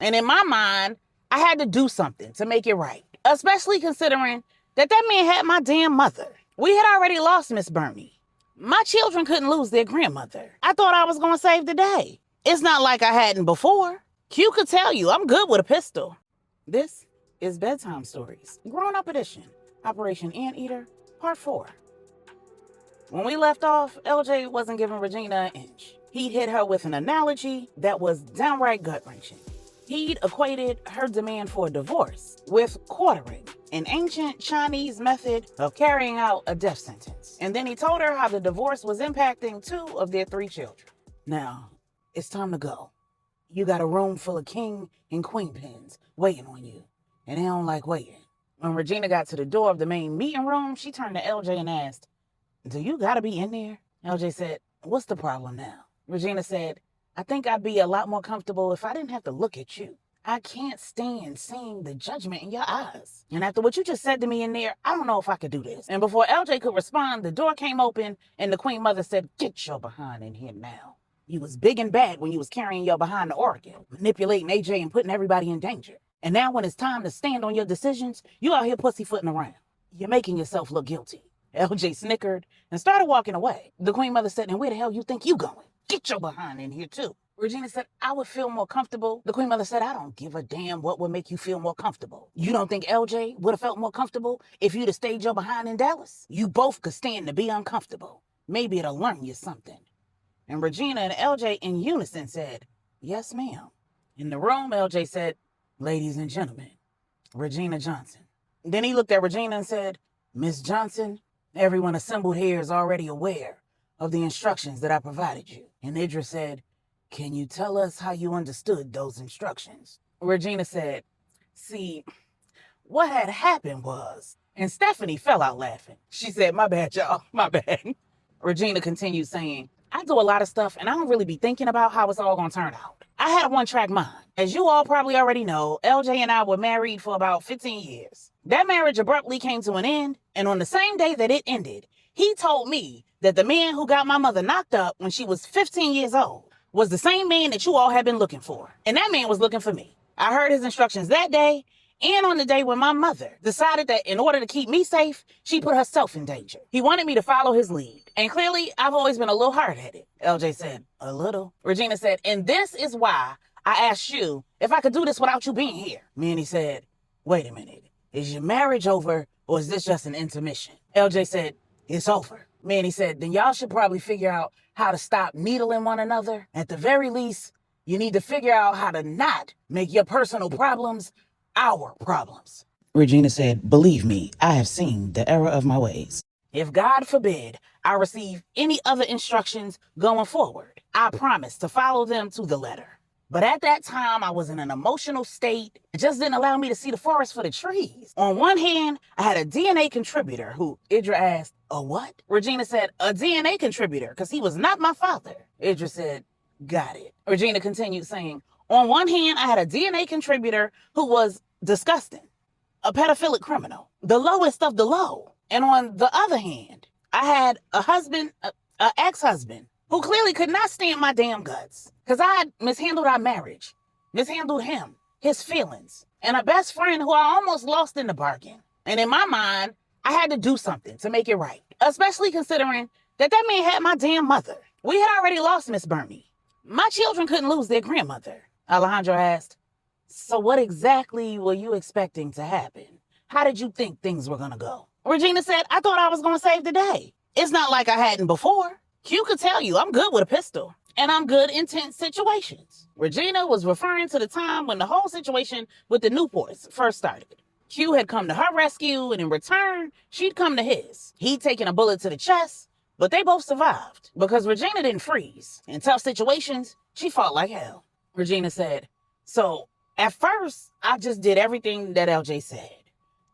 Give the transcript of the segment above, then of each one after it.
And in my mind, I had to do something to make it right, especially considering that man had my damn mother. We had already lost Miss Bernie. My children couldn't lose their grandmother. I thought I was going to save the day. It's not like I hadn't before. Q could tell you I'm good with a pistol. This is Bedtime Stories, Grownup Edition, Operation Anteater, Part 4. When we left off, LJ wasn't giving Regina an inch. He'd hit her with an analogy that was downright gut-wrenching. He'd equated her demand for a divorce with quartering, an ancient Chinese method of carrying out a death sentence. And then he told her how the divorce was impacting 2 of their 3 children. Now, it's time to go. You got a room full of king and queen pins waiting on you, and they don't like waiting. When Regina got to the door of the main meeting room, she turned to LJ and asked, "Do you gotta be in there?" LJ said, "What's the problem now?" Regina said, "I think I'd be a lot more comfortable if I didn't have to look at you. I can't stand seeing the judgment in your eyes. And after what you just said to me in there, I don't know if I could do this." And before LJ could respond, the door came open and the queen mother said, "Get your behind in here now. You was big and bad when you was carrying your behind to Oregon, manipulating AJ and putting everybody in danger. And now when it's time to stand on your decisions, you out here pussyfooting around. You're making yourself look guilty." LJ snickered and started walking away. The queen mother said, "And where the hell you think you going? Get your behind in here too." Regina said, "I would feel more comfortable." The queen mother said, "I don't give a damn what would make you feel more comfortable. You don't think LJ would have felt more comfortable if you'd have stayed your behind in Dallas? You both could stand to be uncomfortable. Maybe it'll learn you something." And Regina and LJ in unison said, "Yes, ma'am." In the room, LJ said, "Ladies and gentlemen, Regina Johnson." Then he looked at Regina and said, "Miss Johnson, everyone assembled here is already aware of the instructions that I provided you." And Idris said, "Can you tell us how you understood those instructions?" Regina said, "See, what had happened was," and Stephanie fell out laughing. She said, "My bad, y'all, my bad." Regina continued saying, "I do a lot of stuff and I don't really be thinking about how it's all gonna turn out. I had a one-track mind. As you all probably already know, LJ and I were married for about 15 years. That marriage abruptly came to an end, and on the same day that it ended, he told me that the man who got my mother knocked up when she was 15 years old was the same man that you all had been looking for. And that man was looking for me. I heard his instructions that day and on the day when my mother decided that in order to keep me safe, she put herself in danger. He wanted me to follow his lead. And clearly, I've always been a little hard-headed." LJ said, "A little?" Regina said, "And this is why I asked you if I could do this without you being here." Manny said, "Wait a minute. Is your marriage over or is this just an intermission?" LJ said, "It's over." Manny said, "Then y'all should probably figure out how to stop needling one another. At the very least, you need to figure out how to not make your personal problems our problems." Regina said, "Believe me, I have seen the error of my ways. If God forbid I receive any other instructions going forward, I promise to follow them to the letter. But at that time, I was in an emotional state. It just didn't allow me to see the forest for the trees. On one hand, I had a DNA contributor who," Idra asked, "A what?" Regina said, "A DNA contributor, because he was not my father." Idra said, "Got it." Regina continued saying, "On one hand, I had a DNA contributor who was disgusting, a pedophilic criminal, the lowest of the low. And on the other hand, I had a husband, an ex-husband, who clearly could not stand my damn guts. Because I had mishandled our marriage, mishandled him, his feelings, and a best friend who I almost lost in the bargain. And in my mind, I had to do something to make it right, especially considering that man had my damn mother. We had already lost Miss Bernie. My children couldn't lose their grandmother." Alejandro asked, "So what exactly were you expecting to happen? How did you think things were going to go?" Regina said, "I thought I was going to save the day. It's not like I hadn't before. Q could tell you I'm good with a pistol, and I'm good in tense situations." Regina was referring to the time when the whole situation with the Newports first started. Q had come to her rescue, and in return, she'd come to his. He'd taken a bullet to the chest, but they both survived because Regina didn't freeze. In tough situations, she fought like hell. Regina said, "So at first, I just did everything that LJ said.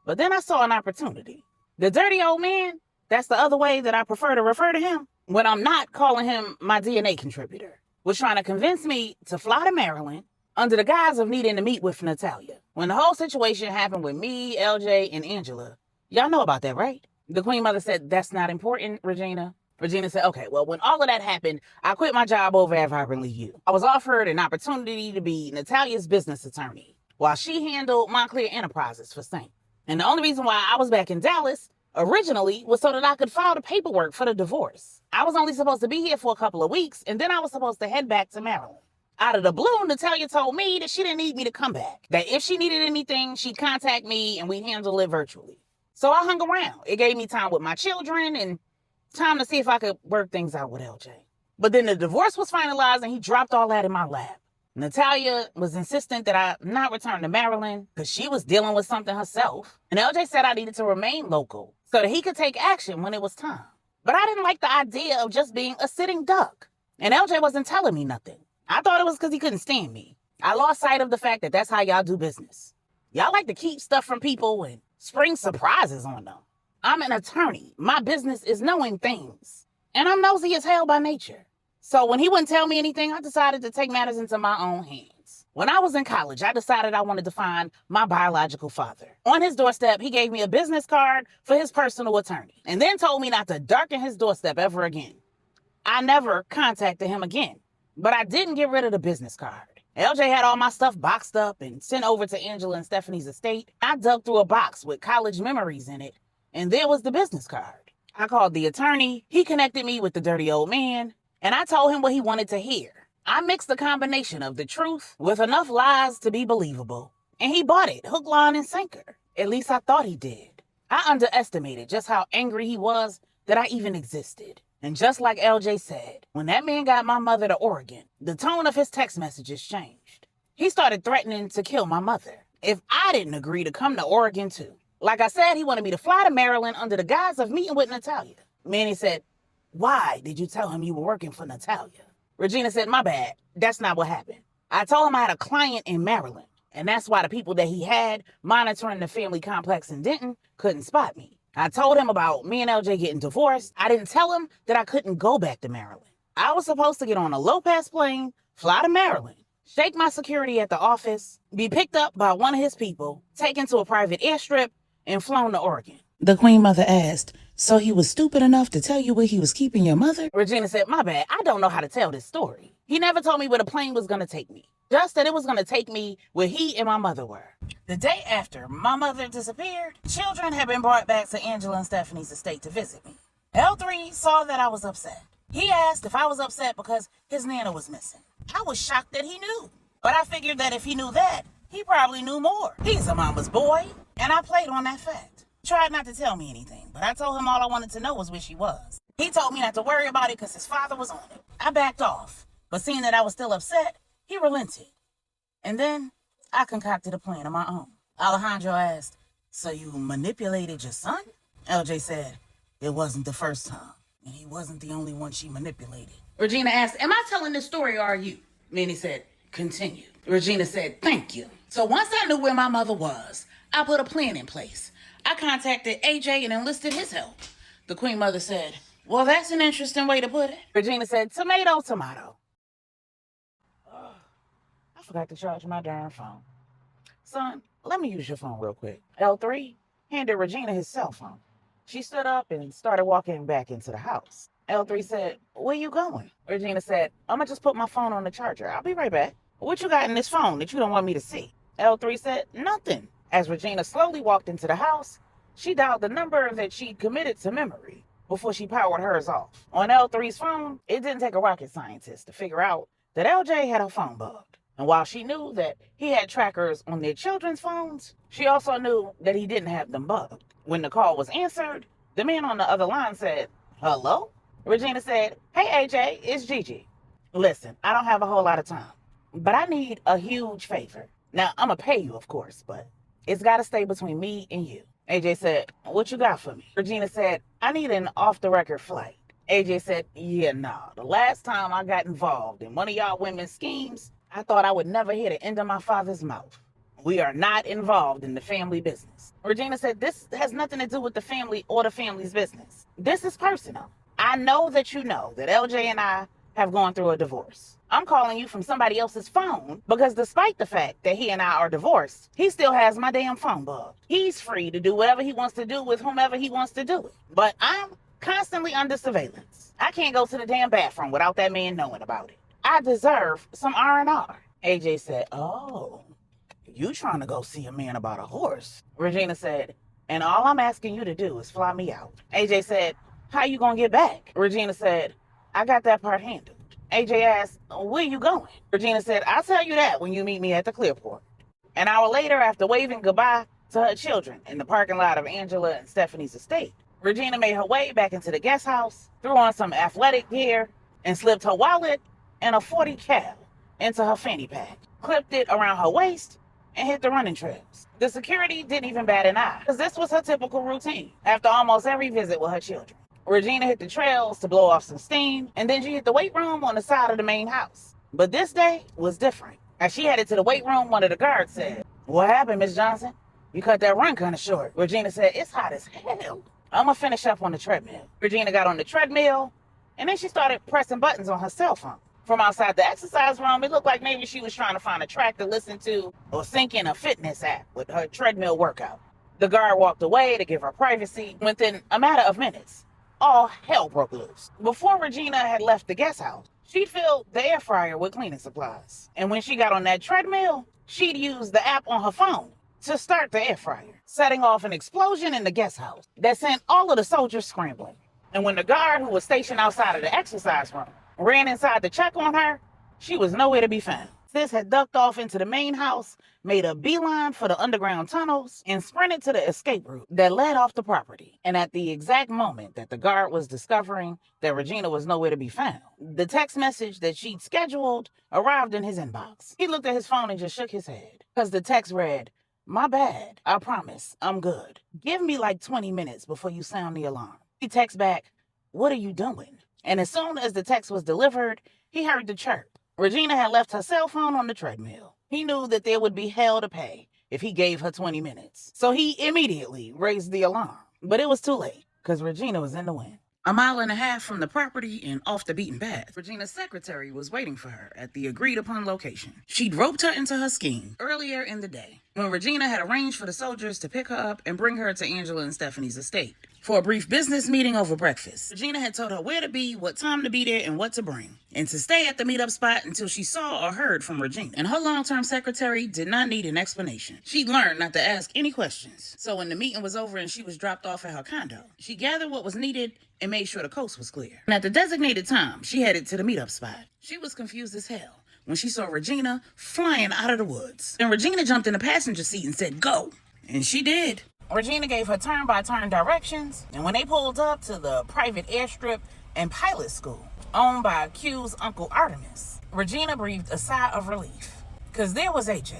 But then I saw an opportunity. The dirty old man, that's the other way that I prefer to refer to him when I'm not calling him my DNA contributor, was trying to convince me to fly to Maryland under the guise of needing to meet with Natalia. When the whole situation happened with me, LJ, and Angela, y'all know about that, right?" The queen mother said, "That's not important, Regina. Regina said, okay, well, when all of that happened, I quit my job over at Vibrantly You. I was offered an opportunity to be Natalia's business attorney while she handled Montclair Enterprises for Saint. And the only reason why I was back in Dallas originally was so that I could file the paperwork for the divorce. I was only supposed to be here for a couple of weeks, and then I was supposed to head back to Maryland. Out of the blue, Natalia told me that she didn't need me to come back, that if she needed anything, she'd contact me and we'd handle it virtually. So I hung around. It gave me time with my children and time to see if I could work things out with LJ. But then the divorce was finalized and he dropped all that in my lap. Natalia was insistent that I not return to Maryland because she was dealing with something herself. And LJ said I needed to remain local so that he could take action when it was time. But I didn't like the idea of just being a sitting duck. And LJ wasn't telling me nothing. I thought it was because he couldn't stand me. I lost sight of the fact that that's how y'all do business. Y'all like to keep stuff from people and spring surprises on them. I'm an attorney. My business is knowing things. And I'm nosy as hell by nature. So when he wouldn't tell me anything, I decided to take matters into my own hands. When I was in college, I decided I wanted to find my biological father. On his doorstep, he gave me a business card for his personal attorney and then told me not to darken his doorstep ever again. I never contacted him again, but I didn't get rid of the business card. LJ had all my stuff boxed up and sent over to Angela and Stephanie's estate. I dug through a box with college memories in it, and there was the business card. I called the attorney. He connected me with the dirty old man, and I told him what he wanted to hear. I mixed a combination of the truth with enough lies to be believable, and he bought it, hook, line, and sinker. At least I thought he did. I underestimated just how angry he was that I even existed. And just like LJ said, when that man got my mother to Oregon, the tone of his text messages changed. He started threatening to kill my mother if I didn't agree to come to Oregon too. Like I said, he wanted me to fly to Maryland under the guise of meeting with Natalia. Manny said, why did you tell him you were working for Natalia? Regina said, my bad. That's not what happened. I told him I had a client in Maryland, and that's why the people that he had monitoring the family complex in Denton couldn't spot me. I told him about me and LJ getting divorced. I didn't tell him that I couldn't go back to Maryland. I was supposed to get on a low-pass plane, fly to Maryland, shake my security at the office, be picked up by one of his people, taken to a private airstrip, and flown to Oregon. The Queen Mother asked, so he was stupid enough to tell you where he was keeping your mother? Regina said, my bad, I don't know how to tell this story. He never told me where the plane was going to take me. Just that it was going to take me where he and my mother were. The day after my mother disappeared, children had been brought back to Angela and Stephanie's estate to visit me. L3 saw that I was upset. He asked if I was upset because his Nana was missing. I was shocked that he knew. But I figured that if he knew that, he probably knew more. He's a mama's boy, and I played on that fact. He tried not to tell me anything, but I told him all I wanted to know was where she was. He told me not to worry about it because his father was on it. I backed off, but seeing that I was still upset, he relented. And then I concocted a plan of my own. Alejandro asked, so you manipulated your son? LJ said, it wasn't the first time, and he wasn't the only one she manipulated. Regina asked, am I telling this story or are you? Manny said, continue. Regina said, thank you. So once I knew where my mother was, I put a plan in place. I contacted AJ and enlisted his help. The Queen Mother said, well, that's an interesting way to put it. Regina said, tomato, tomato. I forgot to charge my darn phone. Son, let me use your phone real quick. L3 handed Regina his cell phone. She stood up and started walking back into the house. L3 said, where you going? Regina said, I'm gonna just put my phone on the charger. I'll be right back. What you got in this phone that you don't want me to see? L3 said, nothing. As Regina slowly walked into the house, she dialed the number that she'd committed to memory before she powered hers off. On L3's phone, it didn't take a rocket scientist to figure out that LJ had her phone bugged. And while she knew that he had trackers on their children's phones, she also knew that he didn't have them bugged. When the call was answered, the man on the other line said, hello? Regina said, hey AJ, it's Gigi. Listen, I don't have a whole lot of time, but I need a huge favor. Now, I'm gonna pay you, of course, but it's gotta stay between me and you. AJ said, what you got for me? Regina said, I need an off-the-record flight. AJ said, yeah, nah. The last time I got involved in one of y'all women's schemes, I thought I would never hear the end of my father's mouth. We are not involved in the family business. Regina said, this has nothing to do with the family or the family's business. This is personal. I know that you know that LJ and I have gone through a divorce. I'm calling you from somebody else's phone because despite the fact that he and I are divorced, he still has my damn phone bugged. He's free to do whatever he wants to do with whomever he wants to do it. But I'm constantly under surveillance. I can't go to the damn bathroom without that man knowing about it. I deserve some R&R. AJ said, oh, you trying to go see a man about a horse? Regina said, and all I'm asking you to do is fly me out. AJ said, how you gonna get back? Regina said, I got that part handled. AJ asked, where you going? Regina said, I'll tell you that when you meet me at the Clearport. An hour later, after waving goodbye to her children in the parking lot of Angela and Stephanie's estate, Regina made her way back into the guest house, threw on some athletic gear, and slipped her wallet and a 40 cal into her fanny pack, clipped it around her waist, and hit the running trails. The security didn't even bat an eye, because this was her typical routine after almost every visit with her children. Regina hit the trails to blow off some steam, and then she hit the weight room on the side of the main house. But this day was different. As she headed to the weight room, one of the guards said, what happened, Miss Johnson? You cut that run kind of short. Regina said, it's hot as hell. I'm going to finish up on the treadmill. Regina got on the treadmill, and then she started pressing buttons on her cell phone. From outside the exercise room, it looked like maybe she was trying to find a track to listen to or sync in a fitness app with her treadmill workout. The guard walked away to give her privacy. Within a matter of minutes, all hell broke loose. Before Regina had left the guest house, she'd filled the air fryer with cleaning supplies. And when she got on that treadmill, she'd use the app on her phone to start the air fryer, setting off an explosion in the guest house that sent all of the soldiers scrambling. And when the guard who was stationed outside of the exercise room ran inside to check on her, she was nowhere to be found. Sis had ducked off into the main house, made a beeline for the underground tunnels, and sprinted to the escape route that led off the property. And at the exact moment that the guard was discovering that Regina was nowhere to be found, the text message that she'd scheduled arrived in his inbox. He looked at his phone and just shook his head, because the text read, my bad, I promise, I'm good. Give me like 20 minutes before you sound the alarm. He texts back, what are you doing? And as soon as the text was delivered, he heard the chirp. Regina had left her cell phone on the treadmill. He knew that there would be hell to pay if he gave her 20 minutes. So he immediately raised the alarm. But it was too late, because Regina was in the wind. A mile and a half from the property and off the beaten path, Regina's secretary was waiting for her at the agreed-upon location. She'd roped her into her scheme earlier in the day, when Regina had arranged for the soldiers to pick her up and bring her to Angela and Stephanie's estate for a brief business meeting over breakfast. Regina had told her where to be, what time to be there, and what to bring, and to stay at the meetup spot until she saw or heard from Regina. And her long-term secretary did not need an explanation. She'd learned not to ask any questions. So when the meeting was over and she was dropped off at her condo, she gathered what was needed and made sure the coast was clear. And at the designated time, she headed to the meetup spot. She was confused as hell when she saw Regina flying out of the woods. And Regina jumped in the passenger seat and said, go. And she did. Regina gave her turn-by-turn directions, and when they pulled up to the private airstrip and pilot school owned by Q's Uncle Artemis, Regina breathed a sigh of relief, because there was AJ,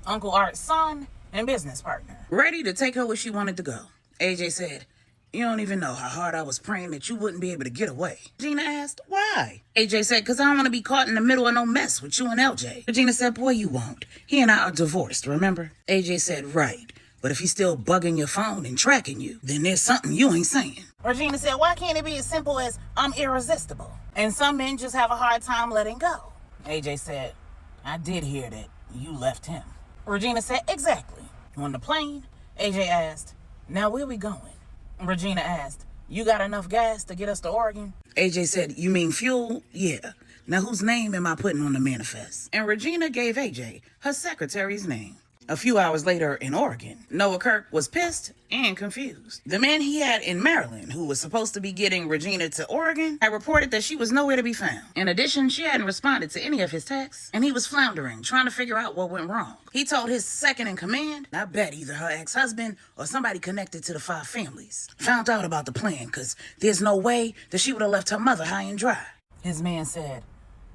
Uncle Art's son and business partner, ready to take her where she wanted to go. AJ said, you don't even know how hard I was praying that you wouldn't be able to get away. Regina asked, why? AJ said, because I don't want to be caught in the middle of no mess with you and LJ. Regina said, boy, you won't. He and I are divorced, remember? AJ said, right. But if he's still bugging your phone and tracking you, then there's something you ain't saying. Regina said, why can't it be as simple as I'm irresistible? And some men just have a hard time letting go. AJ said, I did hear that you left him. Regina said, exactly. On the plane, AJ asked, now where we going? Regina asked, you got enough gas to get us to Oregon? AJ said, you mean fuel? Yeah. Now whose name am I putting on the manifest? And Regina gave AJ her secretary's name. A few hours later in Oregon, Noah Kirk was pissed and confused. The man he had in Maryland, who was supposed to be getting Regina to Oregon, had reported that she was nowhere to be found. In addition, she hadn't responded to any of his texts, and he was floundering, trying to figure out what went wrong. He told his second in command, I bet either her ex-husband or somebody connected to the Five Families found out about the plan, because there's no way that she would have left her mother high and dry. His man said,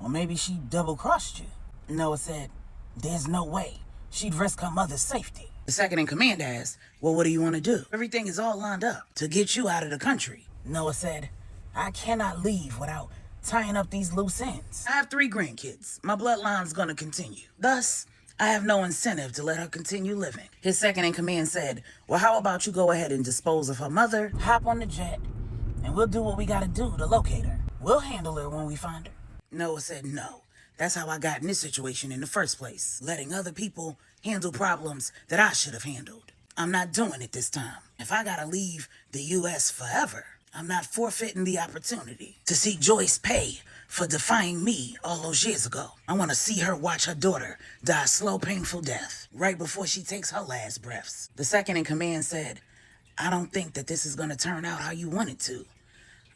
well, maybe she double-crossed you. Noah said, there's no way she'd risk her mother's safety. The second in command asked, well, what do you want to do? Everything is all lined up to get you out of the country. Noah said, I cannot leave without tying up these loose ends. I have 3 grandkids. My bloodline's going to continue. Thus, I have no incentive to let her continue living. His second in command said, well, how about you go ahead and dispose of her mother, hop on the jet, and we'll do what we got to do to locate her. We'll handle her when we find her. Noah said, no. That's how I got in this situation in the first place, letting other people handle problems that I should have handled. I'm not doing it this time. If I gotta leave the U.S. forever, I'm not forfeiting the opportunity to see Joyce pay for defying me all those years ago. I want to see her watch her daughter die a slow, painful death right before she takes her last breaths. The second in command said, I don't think that this is going to turn out how you want it to.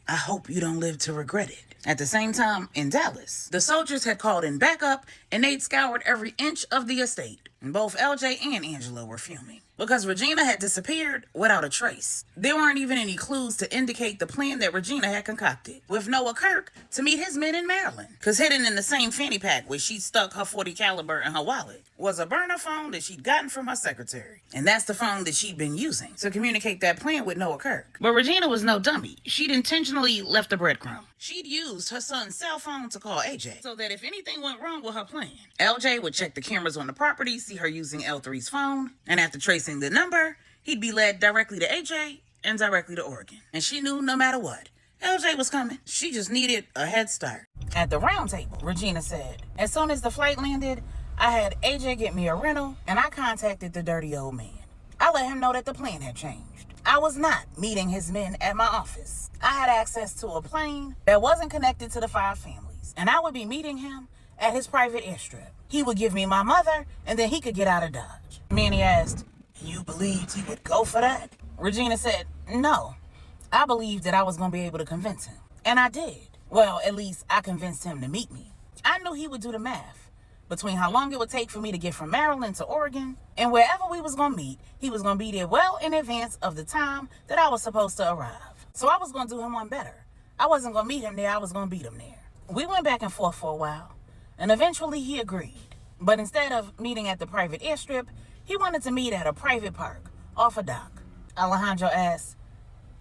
I hope you don't live to regret it. At the same time, in Dallas, the soldiers had called in backup and they'd scoured every inch of the estate. And both LJ and Angela were fuming because Regina had disappeared without a trace. There weren't even any clues to indicate the plan that Regina had concocted with Noah Kirk to meet his men in Maryland. Because hidden in the same fanny pack where she stuck her .40 caliber in her wallet was a burner phone that she'd gotten from her secretary. And that's the phone that she'd been using to communicate that plan with Noah Kirk. But Regina was no dummy. She'd intentionally left a breadcrumb. She'd used her son's cell phone to call AJ so that if anything went wrong with her plan, LJ would check the cameras on the property, see her using L3's phone, and after tracing the number, he'd be led directly to AJ and directly to Oregon. And she knew no matter what, LJ was coming. She just needed a head start. At the round table, Regina said, as soon as the flight landed, I had AJ get me a rental, and I contacted the dirty old man. I let him know that the plan had changed. I was not meeting his men at my office. I had access to a plane that wasn't connected to the Five Families, and I would be meeting him at his private airstrip. He would give me my mother, and then he could get out of Dodge. Manny asked, you believed he would go for that? Regina said, no. I believed that I was going to be able to convince him. And I did. Well, at least I convinced him to meet me. I knew he would do the math between how long it would take for me to get from Maryland to Oregon, and wherever we was going to meet, he was going to be there well in advance of the time that I was supposed to arrive. So I was going to do him one better. I wasn't going to meet him there, I was going to beat him there. We went back and forth for a while, and eventually he agreed. But instead of meeting at the private airstrip, he wanted to meet at a private park off a dock. Alejandro asked,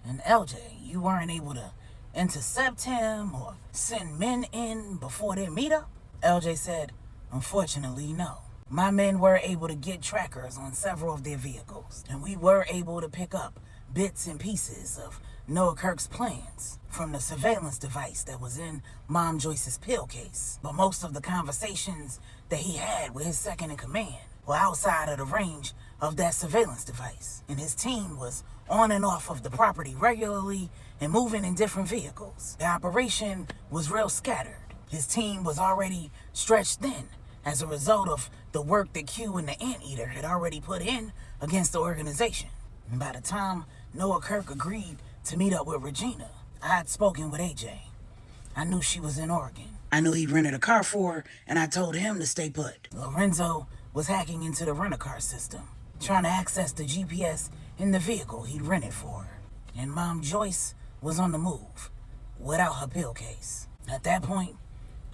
and LJ, you weren't able to intercept him or send men in before their meetup? LJ said, unfortunately, no. My men were able to get trackers on several of their vehicles, and we were able to pick up bits and pieces of Noah Kirk's plans from the surveillance device that was in Mom Joyce's pill case. But most of the conversations that he had with his second in command were outside of the range of that surveillance device, and his team was on and off of the property regularly and moving in different vehicles. The operation was real scattered. His team was already stretched thin as a result of the work that Q and the Anteater had already put in against the organization. And by the time Noah Kirk agreed to meet up with Regina, I had spoken with AJ. I knew she was in Oregon. I knew he'd rented a car for her, and I told him to stay put. Lorenzo was hacking into the rent-a-car system, trying to access the GPS in the vehicle he'd rented for her. And Mom Joyce was on the move, without her pill case. At that point,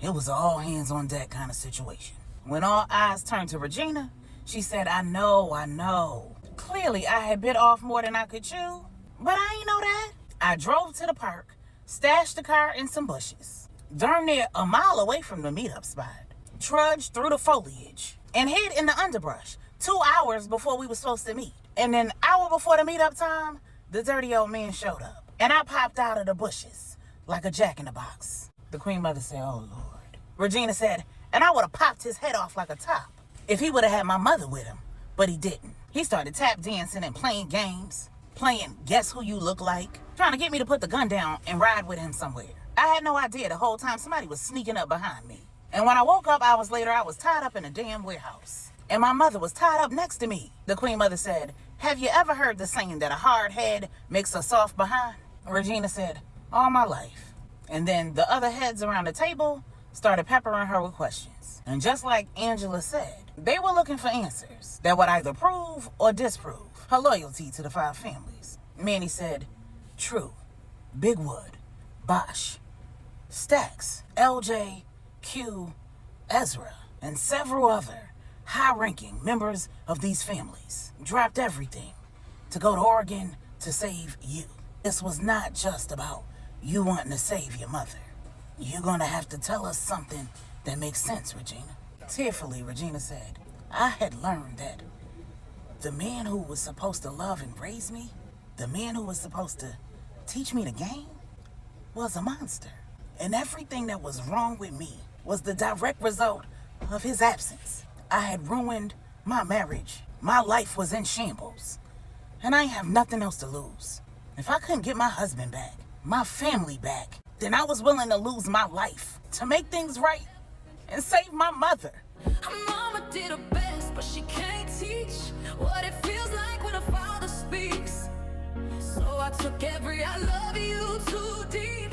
it was an all-hands-on-deck kind of situation. When all eyes turned to Regina, she said, I know. Clearly, I had bit off more than I could chew, but I ain't know that. I drove to the park, stashed the car in some bushes, darn near a mile away from the meetup spot, trudged through the foliage, and hid in the underbrush 2 hours before we were supposed to meet. And then an hour before the meetup time, the dirty old man showed up, and I popped out of the bushes like a jack-in-the-box. The Queen Mother said, oh, Lord. Regina said, and I would have popped his head off like a top if he would have had my mother with him, but he didn't. He started tap dancing and playing games, playing Guess Who You Look Like, trying to get me to put the gun down and ride with him somewhere. I had no idea the whole time somebody was sneaking up behind me. And when I woke up hours later, I was tied up in a damn warehouse. And my mother was tied up next to me. The Queen Mother said, have you ever heard the saying that a hard head makes a soft behind? Regina said, all my life. And then the other heads around the table started peppering her with questions. And just like Angela said, they were looking for answers that would either prove or disprove her loyalty to the Five Families. Manny said, True, Bigwood, Bosch, Stax, LJ, Q, Ezra, and several other high-ranking members of these families dropped everything to go to Oregon to save you. This was not just about you wanting to save your mother. You're going to have to tell us something that makes sense, Regina. Tearfully, Regina said, I had learned that the man who was supposed to love and raise me, the man who was supposed to teach me the game, was a monster. And everything that was wrong with me was the direct result of his absence. I had ruined my marriage. My life was in shambles. And I have nothing else to lose. If I couldn't get my husband back, my family back, then I was willing to lose my life to make things right and save my mother. Her mama did her best, but she can't teach what it feels like when a father speaks. So I took every I love you too deep.